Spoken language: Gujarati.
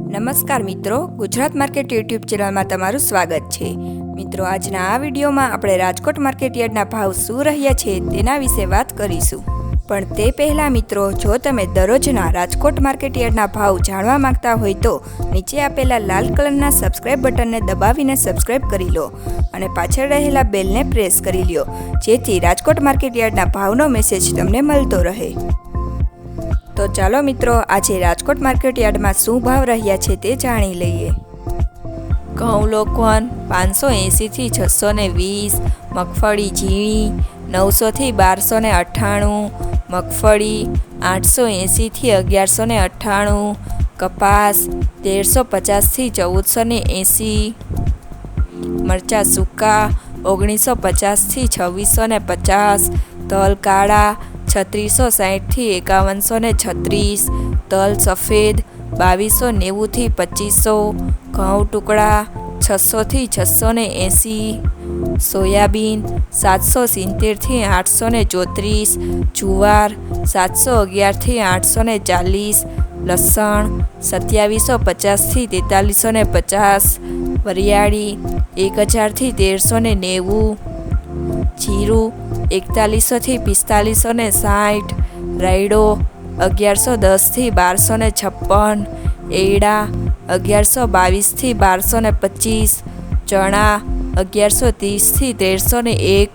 નમસ્કાર મિત્રો, ગુજરાત માર્કેટ યુટ્યુબ ચેનલમાં તમારું સ્વાગત છે। મિત્રો, આજના આ વિડીયોમાં આપણે રાજકોટ માર્કેટ યાર્ડના ભાવ શું રહ્યા છે તેના વિશે વાત કરીશું। પણ તે પહેલાં મિત્રો, જો તમે દરરોજના રાજકોટ માર્કેટ યાર્ડના ભાવ જાણવા માંગતા હોય તો નીચે આપેલા લાલ કલરના સબસ્ક્રાઇબ બટનને દબાવીને સબસ્ક્રાઇબ કરી લો અને પાછળ રહેલા બેલને પ્રેસ કરી લો, જેથી રાજકોટ માર્કેટ યાર્ડના ભાવનો મેસેજ તમને મળતો રહે। તો ચાલો મિત્રો, આજે રાજકોટ માર્કેટ યાર્ડમાં શું ભાવ રહ્યા છે તે જાણી લઈએ। ઘઉં લોકવન 580 થી 620, મગફળી ઝીણી 900 થી 1298, મગફળી 880 થી 1198, કપાસ 1350 થી 1480, મરચા સૂકા 1950 થી 2650, તલ કાળા 3660 થી 5136, તલ સફેદ 2290 થી 2500, ઘઉં ટુકડા 600 થી 680, સોયાબીન 770 થી 834, જુવાર 711 થી 840, લસણ 2750 થી 4350, વરિયાળી 1000 થી 1390, જીરું 4100 થી 4560, રાયડો 1110 થી 1256, એરડા 1122 થી 1225, ચણા 1130 થી 1301,